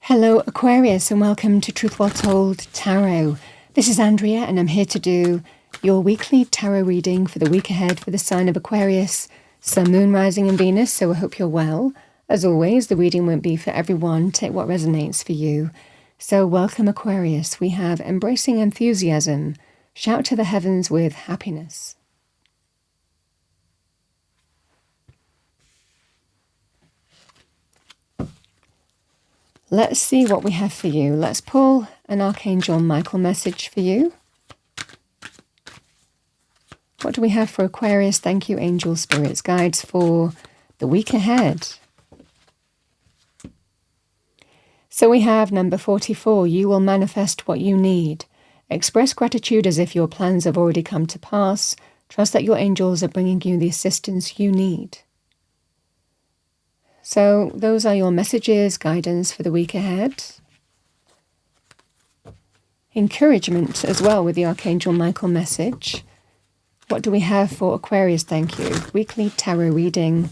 Hello Aquarius and welcome to Truth Well Told Tarot. This is Andrea and I'm here to do your weekly tarot reading for the week ahead for the sign of Aquarius, Sun, Moon, Rising and Venus, so I hope you're well. As always, the reading won't be for everyone. Take what resonates for you. So welcome Aquarius. We have embracing enthusiasm. Shout to the heavens with happiness. Let's see what we have for you. Let's pull an Archangel Michael message for you. What do we have for Aquarius? Thank you, angel spirits, guides for the week ahead. So we have number 44. You will manifest what you need. Express gratitude as if your plans have already come to pass. Trust that your angels are bringing you the assistance you need. So those are your messages, guidance for the week ahead. Encouragement as well with the Archangel Michael message. What do we have for Aquarius? Thank you. Weekly tarot reading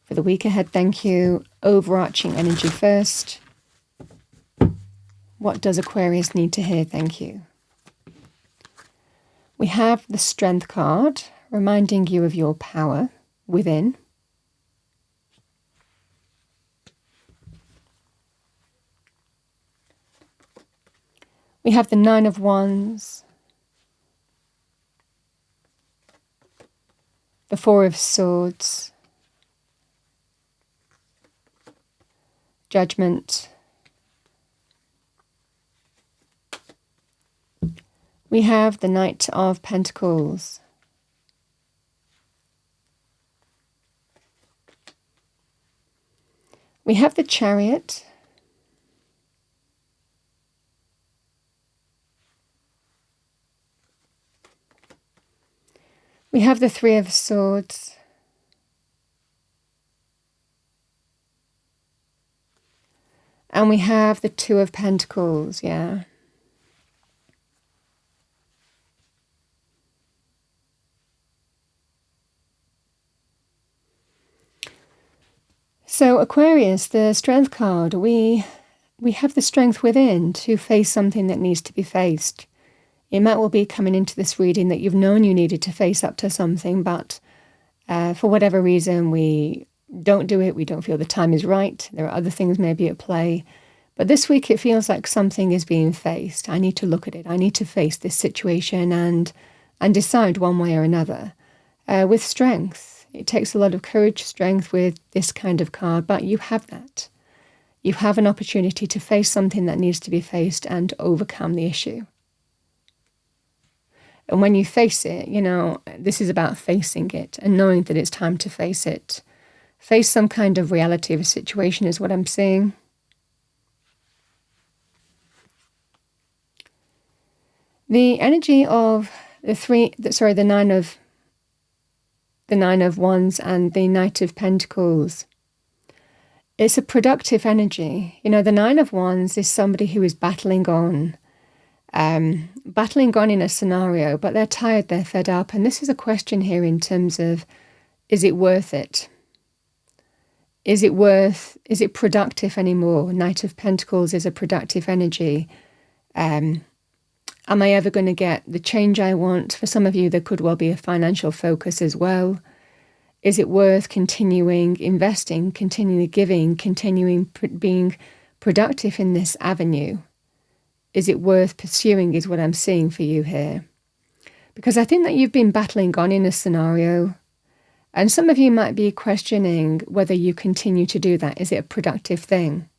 for the week ahead. Thank you. Overarching energy first. What does Aquarius need to hear? Thank you. We have the Strength card, reminding you of your power within. We have the Nine of Wands, the Four of Swords, Judgment. We have the Knight of Pentacles. We have the Chariot. We have the Three of Swords. And we have the Two of Pentacles, yeah. So Aquarius, the Strength card, we have the strength within to face something that needs to be faced. It might well be coming into this reading that you've known you needed to face up to something, but for whatever reason we don't do it, we don't feel the time is right, there are other things maybe at play. But this week it feels like something is being faced. I need to look at it. I need to face this situation and decide one way or another. With strength, it takes a lot of courage, strength with this kind of card, but you have that. You have an opportunity to face something that needs to be faced and overcome the issue. And when you face it, you know, this is about facing it and knowing that it's time to face it. Face some kind of reality of a situation is what I'm seeing. The energy of the Nine of Wands and the Knight of Pentacles. It's a productive energy. You know, the Nine of Wands is somebody who is battling on in a scenario, but they're tired, they're fed up. And this is a question here in terms of, is it worth it? Is it productive anymore? Knight of Pentacles is a productive energy. Am I ever going to get the change I want? For some of you, there could well be a financial focus as well. Is it worth continuing investing, continuing giving, continuing being productive in this avenue? Is it worth pursuing is what I'm seeing for you here. Because I think that you've been battling on in a scenario, and some of you might be questioning whether you continue to do that. Is it a productive thing?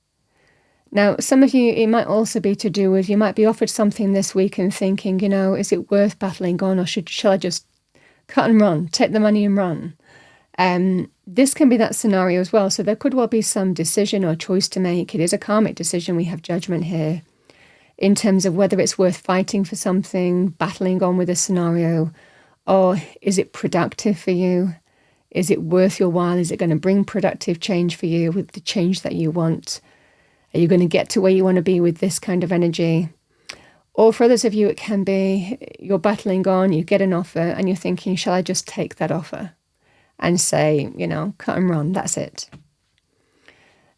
Now, some of you, it might also be to do with, you might be offered something this week and thinking, you know, is it worth battling on, or shall I just cut and run, take the money and run? This can be that scenario as well. So there could well be some decision or choice to make. It is a karmic decision. We have judgment here in terms of whether it's worth fighting for something, battling on with a scenario, or is it productive for you? Is it worth your while? Is it going to bring productive change for you with the change that you want? Are you going to get to where you want to be with this kind of energy? Or for others of you, it can be you're battling on, you get an offer and you're thinking, shall I just take that offer and say, you know, cut and run, that's it.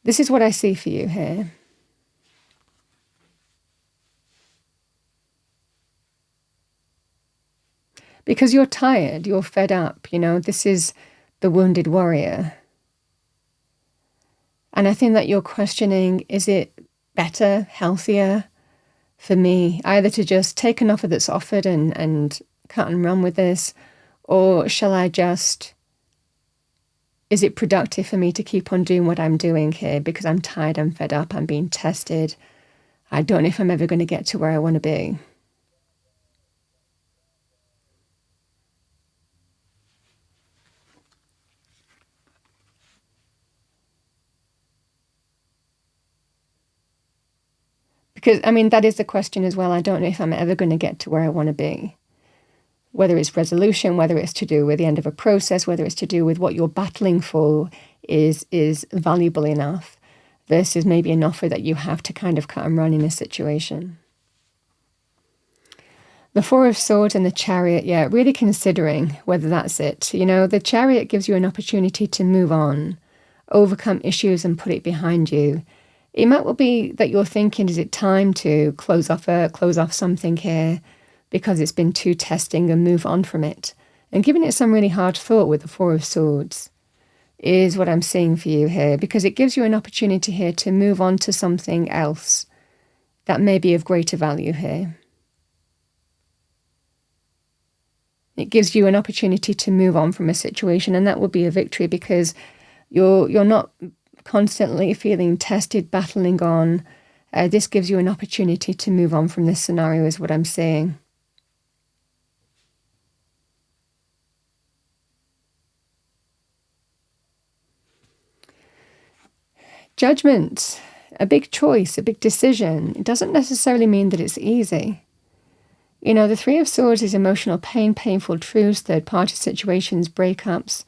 This is what I see for you here. Because you're tired, you're fed up, this is the wounded warrior. And I think that you're questioning, is it better, healthier for me either to just take an offer that's offered and cut and run with this, or shall I just, is it productive for me to keep on doing what I'm doing here because I'm tired, I'm fed up, I'm being tested, I don't know if I'm ever going to get to where I want to be. Because, that is the question as well. I don't know if I'm ever going to get to where I want to be. Whether it's resolution, whether it's to do with the end of a process, whether it's to do with what you're battling for is valuable enough versus maybe an offer that you have to kind of cut and run in a situation. The Four of Swords and the Chariot, really considering whether that's it. The Chariot gives you an opportunity to move on, overcome issues and put it behind you. It might well be that you're thinking, is it time to close off something here because it's been too testing and move on from it? And giving it some really hard thought with the Four of Swords is what I'm seeing for you here, because it gives you an opportunity here to move on to something else that may be of greater value here. It gives you an opportunity to move on from a situation, and that will be a victory because you're not constantly feeling tested, battling on. This gives you an opportunity to move on from this scenario is what I'm saying. Judgment, a big choice, a big decision. It doesn't necessarily mean that it's easy. The Three of Swords is emotional pain, painful truths, third-party situations, breakups.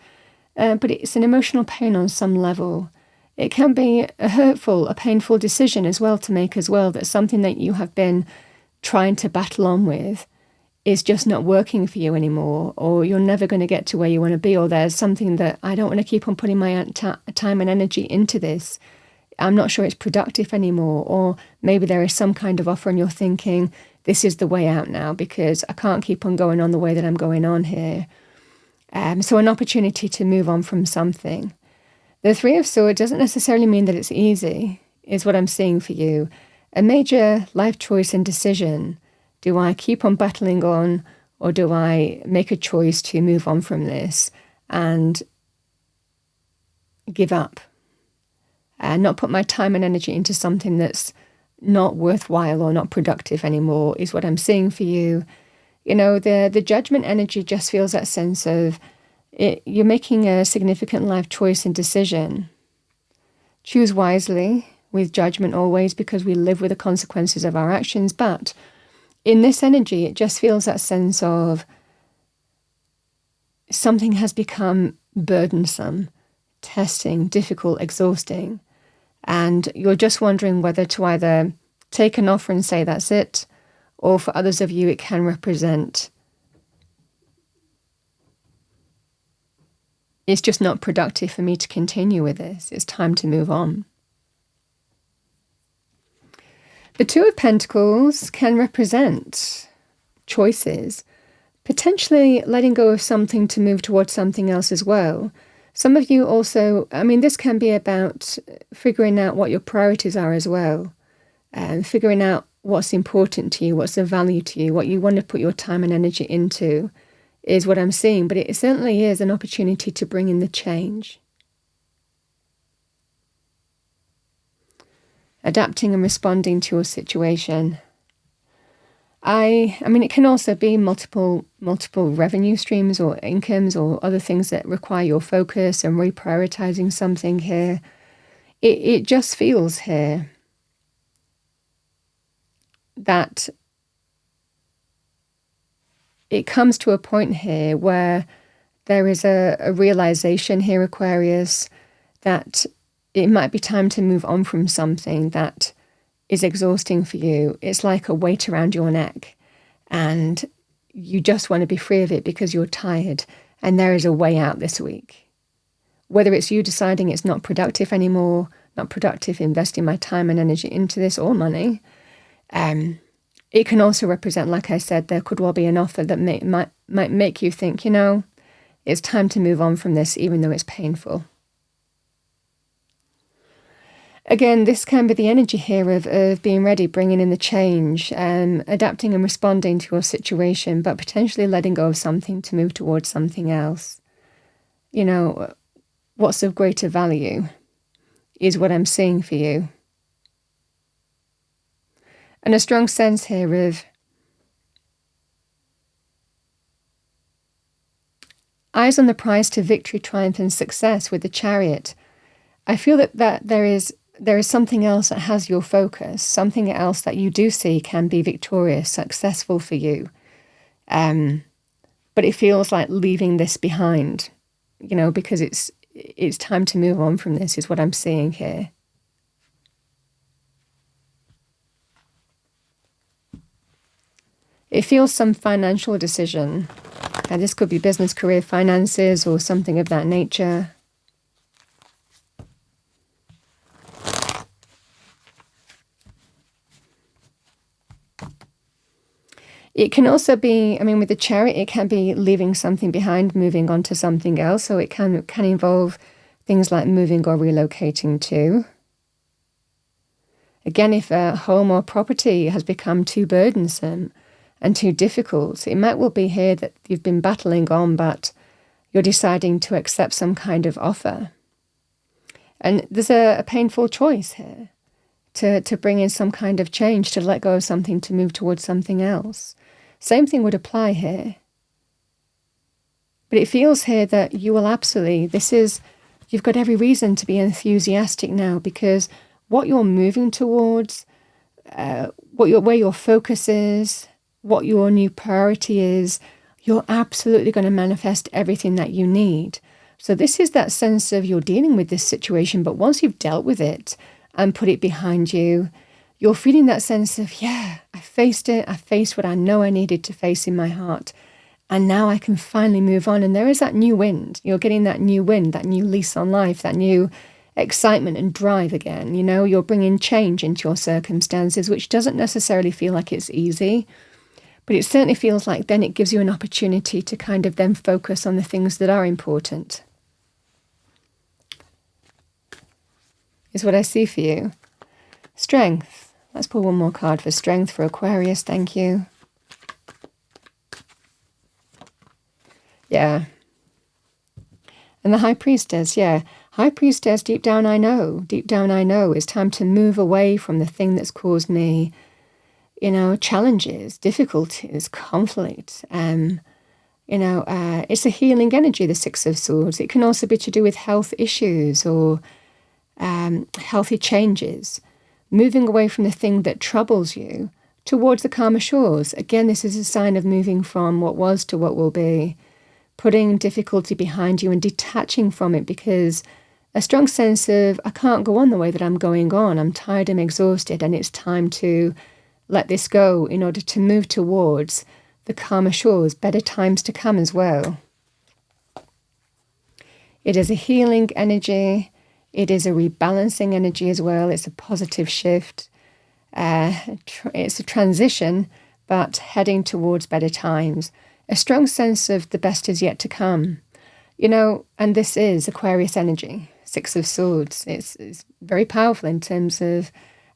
But it's an emotional pain on some level. It can be a hurtful, a painful decision as well to make as well, that something that you have been trying to battle on with is just not working for you anymore, or you're never going to get to where you want to be, or there's something that I don't want to keep on putting my time and energy into this. I'm not sure it's productive anymore, or maybe there is some kind of offer and you're thinking, this is the way out now because I can't keep on going on the way that I'm going on here. So an opportunity to move on from something. The Three of Swords doesn't necessarily mean that it's easy, is what I'm seeing for you. A major life choice and decision. Do I keep on battling on, or do I make a choice to move on from this and give up and not put my time and energy into something that's not worthwhile or not productive anymore, is what I'm seeing for you. The judgment energy just feels that sense of you're making a significant life choice and decision. Choose wisely with judgment always, because we live with the consequences of our actions. But in this energy, it just feels that sense of something has become burdensome, testing, difficult, exhausting. And you're just wondering whether to either take an offer and say that's it, or for others of you, it can represent it's just not productive for me to continue with this. It's time to move on. The Two of Pentacles can represent choices, potentially letting go of something to move towards something else as well. Some of you also, this can be about figuring out what your priorities are as well, and figuring out what's important to you, what's of value to you, what you want to put your time and energy into, is what I'm seeing. But it certainly is an opportunity to bring in the change. Adapting and responding to your situation. It can also be multiple revenue streams or incomes or other things that require your focus and reprioritizing something here. It just feels here that it comes to a point here where there is a realization here, Aquarius, that it might be time to move on from something that is exhausting for you. It's like a weight around your neck, and you just want to be free of it because you're tired, and there is a way out this week. Whether it's you deciding it's not productive anymore, not productive investing my time and energy into this or money, it can also represent, like I said, there could well be an offer that might make you think, it's time to move on from this, even though it's painful. Again, this can be the energy here of being ready, bringing in the change, adapting and responding to your situation, but potentially letting go of something to move towards something else. What's of greater value is what I'm seeing for you. And a strong sense here of eyes on the prize to victory, triumph, and success with the Chariot. I feel that there is something else that has your focus, something else that you do see can be victorious, successful for you. But it feels like leaving this behind, because it's time to move on from this, is what I'm seeing here. It feels some financial decision. This could be business, career, finances, or something of that nature. It can also be, with the Chariot, it can be leaving something behind, moving on to something else. So it can involve things like moving or relocating too. Again, if a home or property has become too burdensome and too difficult, it might well be here that you've been battling on, but you're deciding to accept some kind of offer. And there's a painful choice here to bring in some kind of change, to let go of something, to move towards something else. Same thing would apply here. But it feels here that you will absolutely, you've got every reason to be enthusiastic now, because what you're moving towards, where your focus is, what your new priority is, you're absolutely going to manifest everything that you need. So this is that sense of you're dealing with this situation, but once you've dealt with it and put it behind you, you're feeling that sense of, I faced it. I faced what I know I needed to face in my heart. And now I can finally move on. And there is that new wind. You're getting that new wind, that new lease on life, that new excitement and drive again. You're bringing change into your circumstances, which doesn't necessarily feel like it's easy. But it certainly feels like then it gives you an opportunity to kind of then focus on the things that are important. Is what I see for you. Strength. Let's pull one more card for strength for Aquarius. Thank you. Yeah. And the High Priestess, High Priestess, deep down I know, it's time to move away from the thing that's caused me, challenges, difficulties, conflict. It's a healing energy, the Six of Swords. It can also be to do with health issues or healthy changes. Moving away from the thing that troubles you towards the calmer shores. Again, this is a sign of moving from what was to what will be, putting difficulty behind you and detaching from it, because a strong sense of, I can't go on the way that I'm going on. I'm tired, I'm exhausted, and it's time to let this go in order to move towards the calmer shores, better times to come as well. It is a healing energy. It is a rebalancing energy as well. It's a positive shift. It's a transition, but heading towards better times. A strong sense of the best is yet to come. And this is Aquarius energy, Six of Swords. It's very powerful in terms of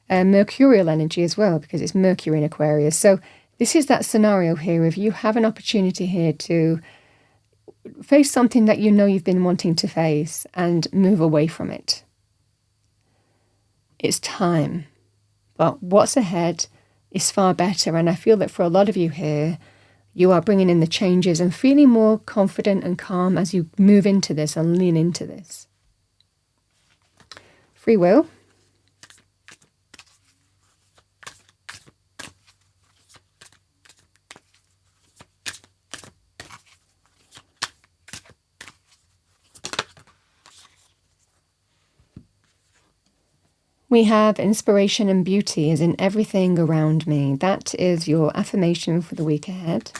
mercurial energy as well, because it's Mercury in Aquarius. So this is that scenario here of you have an opportunity here to face something that you've been wanting to face and move away from it. It's time. But what's ahead is far better. And I feel that for a lot of you here, you are bringing in the changes and feeling more confident and calm as you move into this and lean into this. Free will. We have inspiration and beauty is in everything around me. That is your affirmation for the week ahead.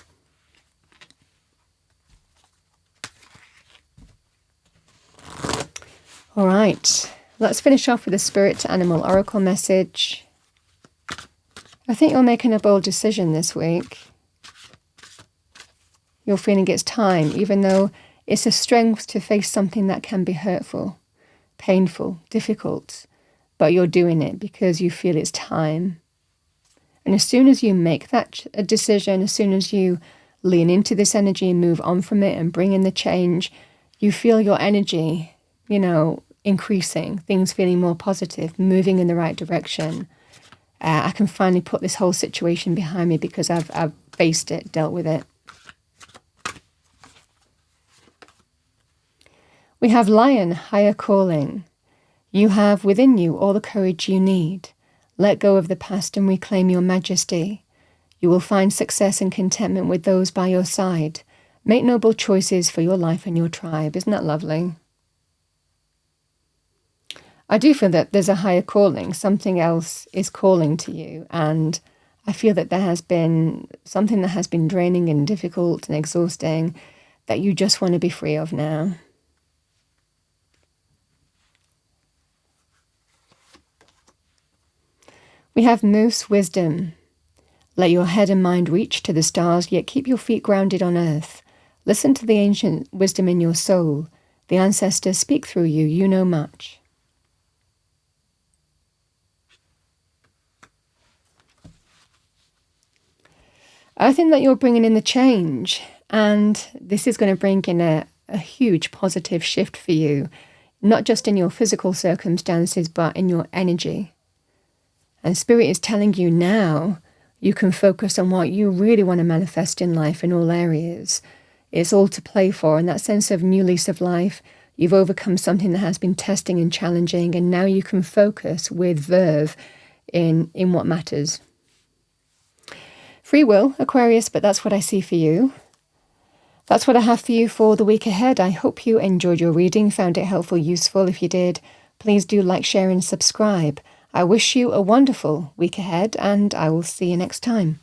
All right, let's finish off with a Spirit Animal Oracle message. I think you're making a bold decision this week. You're feeling it's time, even though it's a strength to face something that can be hurtful, painful, difficult, but you're doing it because you feel it's time. And as soon as you make that a decision, as soon as you lean into this energy and move on from it and bring in the change, you feel your energy, increasing, things feeling more positive, moving in the right direction. I can finally put this whole situation behind me because I've faced it, dealt with it. We have Lion, higher calling. You have within you all the courage you need. Let go of the past and reclaim your majesty. You will find success and contentment with those by your side. Make noble choices for your life and your tribe. Isn't that lovely? I do feel that there's a higher calling. Something else is calling to you. And I feel that there has been something that has been draining and difficult and exhausting that you just want to be free of now. We have Moose, wisdom. Let your head and mind reach to the stars, yet keep your feet grounded on earth. Listen to the ancient wisdom in your soul. The ancestors speak through you. You know much. I think that you're bringing in the change, and this is going to bring in a huge positive shift for you, not just in your physical circumstances, but in your energy. And Spirit is telling you now you can focus on what you really want to manifest in life in all areas. It's all to play for, and that sense of new lease of life, you've overcome something that has been testing and challenging, and now you can focus with verve in what matters. Free will, Aquarius, but that's what I see for you. That's what I have for you for the week ahead. I hope you enjoyed your reading, found it helpful, useful. If you did, please do like, share and subscribe. I wish you a wonderful week ahead, and I will see you next time.